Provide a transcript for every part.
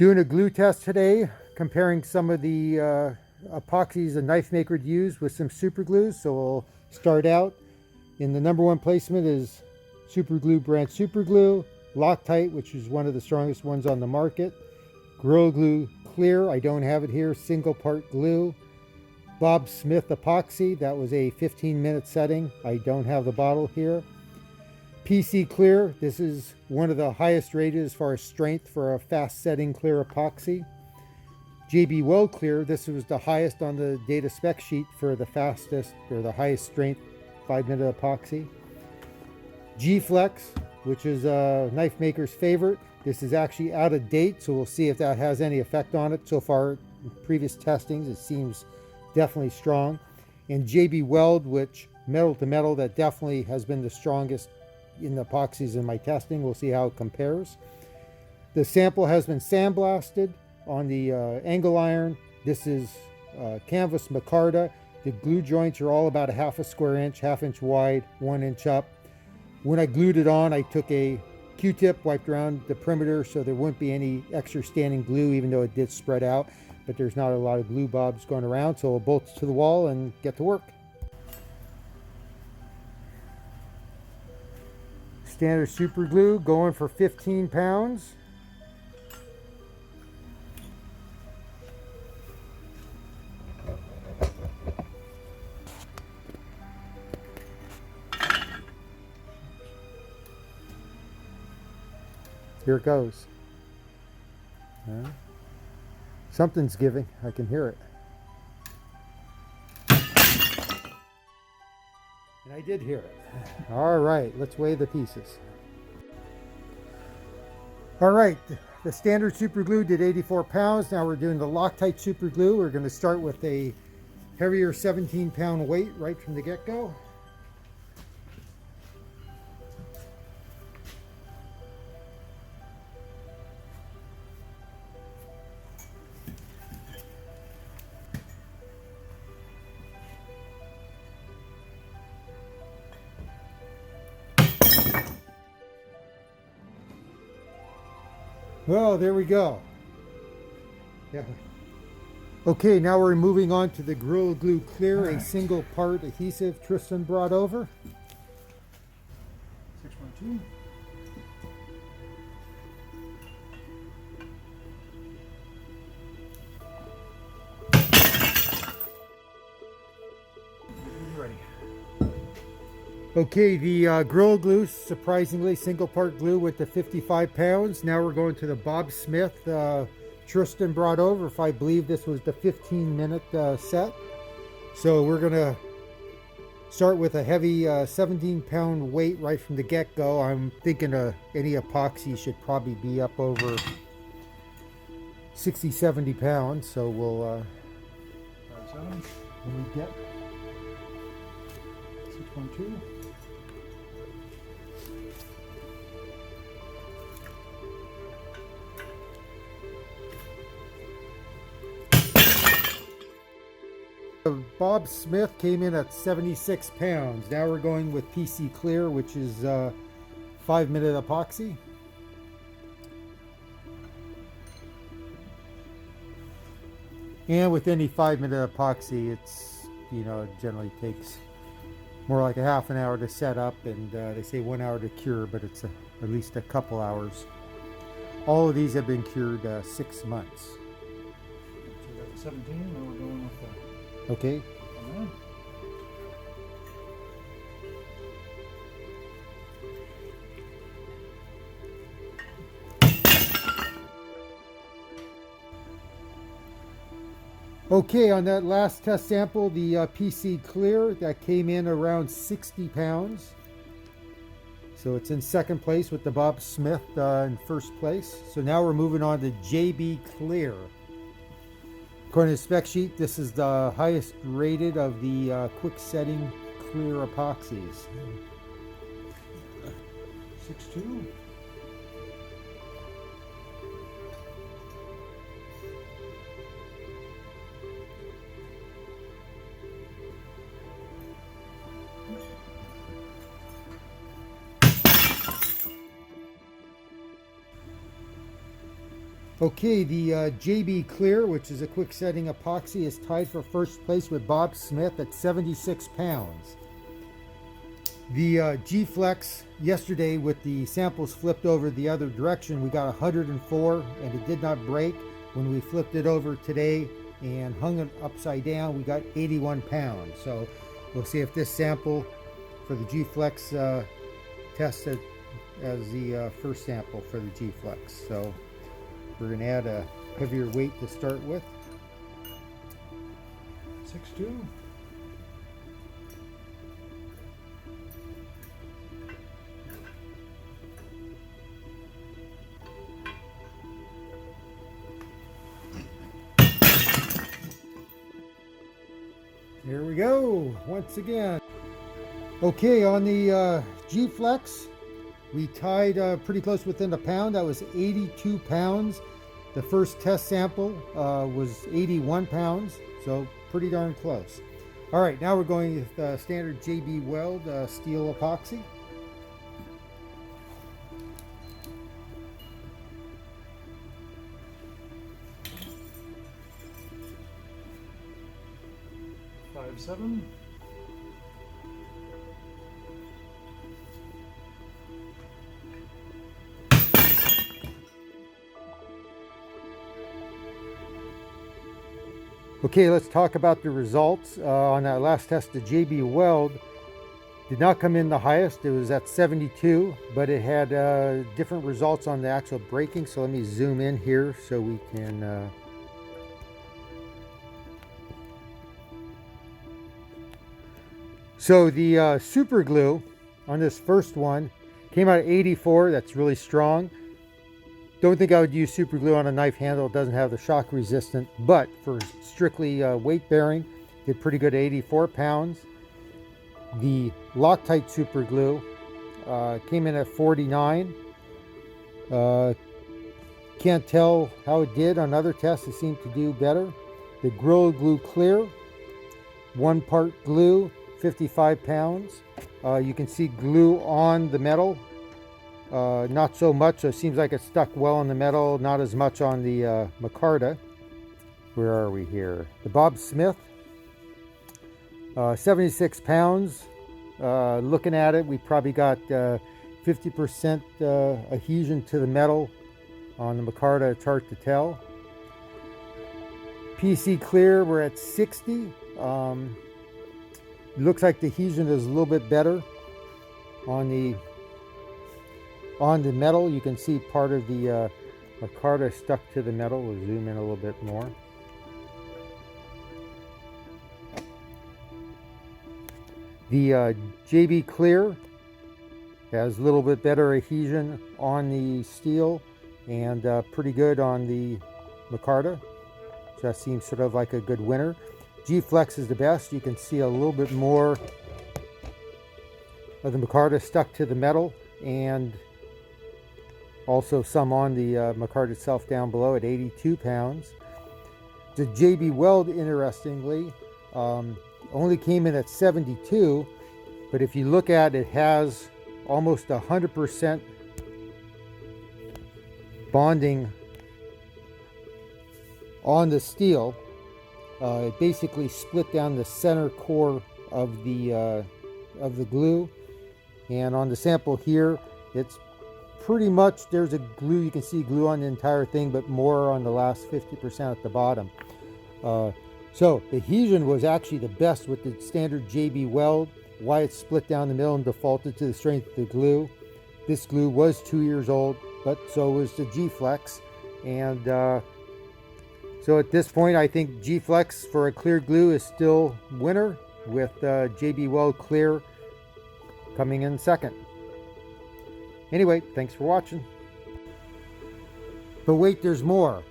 Doing a glue test today, comparing some of the epoxies a Knifemaker used with some super glues. So we'll start out. In the number one placement is Super Glue brand Super Glue, Loctite, which is one of the strongest ones on the market, Gorilla Glue Clear, I don't have it here, single part glue, Bob Smith epoxy, that was a 15-minute setting, I don't have the bottle here. PC Clear, this is one of the highest rated as far as strength for a fast setting clear epoxy. JB Weld Clear, this was the highest on the data spec sheet for the fastest or the highest strength 5-minute epoxy. G-Flex, which is a Knifemaker's favorite. This is actually out of date, so we'll see if that has any effect on it. So far, in previous testings, it seems definitely strong. And JB Weld, which metal to metal, that definitely has been the strongest in the epoxies in my testing. We'll see how it compares. The sample has been sandblasted on the angle iron. This is canvas micarta. The glue joints are all about a half a square inch, half-inch wide, 1 inch up. When I glued it on, I took a Q-tip, wiped around the perimeter so there wouldn't be any extra standing glue, even though it did spread out. But there's not a lot of glue bobs going around, so we'll bolt to the wall and get to work. Standard super glue going for 15 pounds. Here it goes. Something's giving. I can hear it. And I did hear it. All right, let's weigh the pieces. All right, the standard super glue did 84 pounds. Now we're doing the Loctite super glue. We're going to start with a heavier 17-pound weight right from the get-go. Well, there we go. Yeah. Okay, now we're moving on to the Gorilla Glue Clear, a single part adhesive Tristan brought over. 6.2. Ready. Okay, the Gorilla Glue, surprisingly, single part glue with the 55 pounds. Now we're going to the Bob Smith Tristan brought over. If I believe this was the 15-minute set. So we're going to start with a heavy 17-pound weight right from the get-go. I'm thinking any epoxy should probably be up over 60, 70 pounds. So we'll when we get 6.2. Bob Smith came in at 76 pounds. Now we're going with PC Clear, which is 5-minute epoxy. And with any 5-minute epoxy, it's, you know, it generally takes more like a half an hour to set up, and they say 1 hour to cure, but it's at least a couple hours. All of these have been cured 6 months. So we got the 17, now we're going with the... Okay. Okay, on that last test sample, the PC Clear, that came in around 60 pounds. So it's in second place with the Bob Smith in first place. So now we're moving on to JB Clear. According to the spec sheet, this is the highest rated of the quick setting clear epoxies. 6.2. Okay, the JB Clear, which is a quick setting epoxy, is tied for first place with Bob Smith at 76 pounds. The G-Flex yesterday, with the samples flipped over the other direction, we got 104 and it did not break. When we flipped it over today and hung it upside down, we got 81 pounds. So we'll see if this sample for the G-Flex tested as the first sample for the G-Flex. So we're going to add a heavier weight to start with. 6.2. Here we go, once again. Okay, on the G-Flex, we tied pretty close within a pound. That was 82 pounds. The first test sample was 81 pounds, so pretty darn close. All right, now we're going with standard JB Weld steel epoxy. 5.7. Okay, let's talk about the results. On that last test, the JB Weld did not come in the highest. It was at 72, but it had different results on the actual braking. So let me zoom in here so we can So the super glue on this first one came out at 84. That's really strong. Don't think I would use super glue on a knife handle. It doesn't have the shock resistant, but for strictly weight bearing, did pretty good at 84 pounds. The Loctite super glue came in at 49. Can't tell how it did on other tests. It seemed to do better. The Gorilla Glue Clear, 1 part glue, 55 pounds. You can see glue on the metal. Not so much, so it seems like it stuck well on the metal, not as much on the micarta. Where are we here? The Bob Smith, 76 pounds. Looking at it, we probably got 50% adhesion to the metal on the micarta. It's hard to tell. PC Clear, we're at 60. Looks like the adhesion is a little bit better on the metal. You can see part of the micarta stuck to the metal. We'll zoom in a little bit more. The JB Clear has a little bit better adhesion on the steel and pretty good on the micarta. So that seems sort of like a good winner. G-Flex is the best. You can see a little bit more of the micarta stuck to the metal, and also some on the micarta itself down below at 82 pounds. The JB Weld, interestingly, only came in at 72, but if you look at it, has almost 100% bonding on the steel. It basically split down the center core of the glue, and on the sample here, it's pretty much, there's a glue, you can see glue on the entire thing, but more on the last 50% at the bottom. So the adhesion was actually the best with the standard JB Weld. Why it split down the middle and defaulted to the strength of the glue. This glue was 2 years old, but so was the G-Flex, and so at this point, I think G-Flex for a clear glue is still winner, with JB Weld Clear coming in second. Anyway, thanks for watching. But wait, there's more.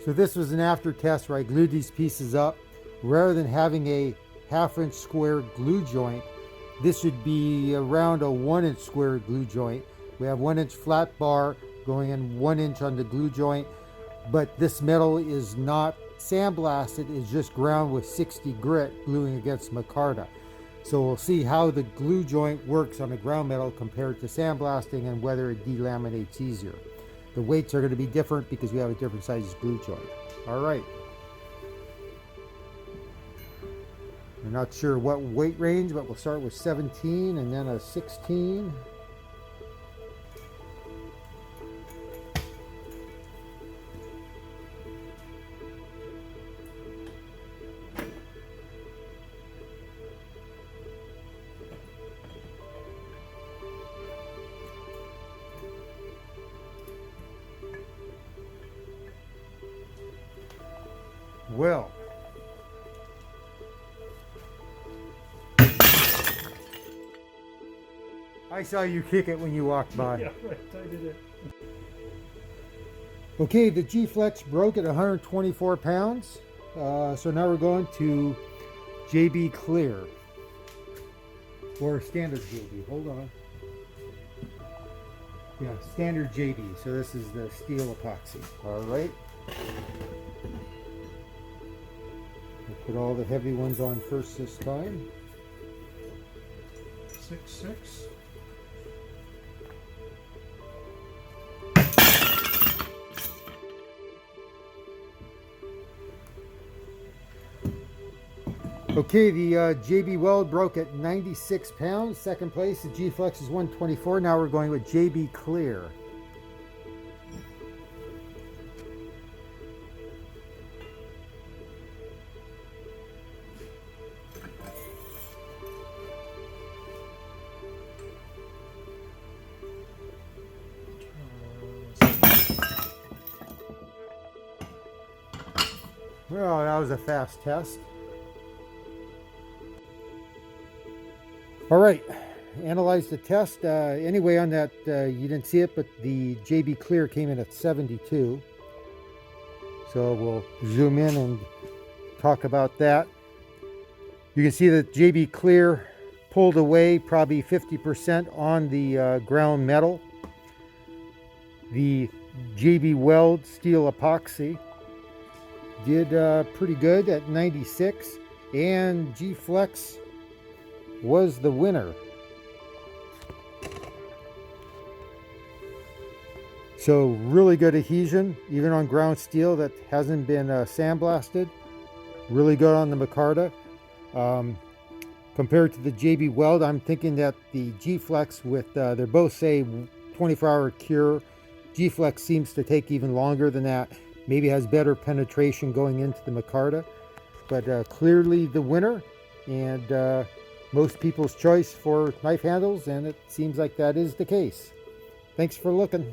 So this was an after test where I glued these pieces up. Rather than having a 1/2 inch square glue joint, this would be around a 1 inch square glue joint. We have 1 inch flat bar going in 1 inch on the glue joint. But this metal is not sandblasted, it's just ground with 60 grit gluing against micarta. So we'll see how the glue joint works on a ground metal compared to sandblasting and whether it delaminates easier. the weights are going to be different because we have a different size glue joint. All right. We're not sure what weight range, but we'll start with 17 and then a 16. Well, I saw you kick it when you walked by. Yeah, right, I did it. Okay, the G-Flex broke at 124 pounds. So now we're going to JB Clear. Or standard JB, hold on. Yeah, standard JB, so this is the steel epoxy. All right. We'll put all the heavy ones on first this time. 6-6. Okay, the JB Weld broke at 96 pounds. Second place, the G-Flex is 124. Now we're going with JB Clear. Well, that was a fast test. All right, analyze the test. Anyway, on that, you didn't see it, but the JB Clear came in at 72. So we'll zoom in and talk about that. You can see that JB Clear pulled away probably 50% on the ground metal. The JB Weld steel epoxy did pretty good at 96, and G-Flex was the winner. So really good adhesion, even on ground steel that hasn't been sandblasted. Really good on the micarta. Compared to the JB Weld, I'm thinking that the G-Flex with, they're both say 24-hour cure. G-Flex seems to take even longer than that. Maybe has better penetration going into the micarta. But clearly the winner, and most people's choice for knife handles, and it seems like that is the case. Thanks for looking.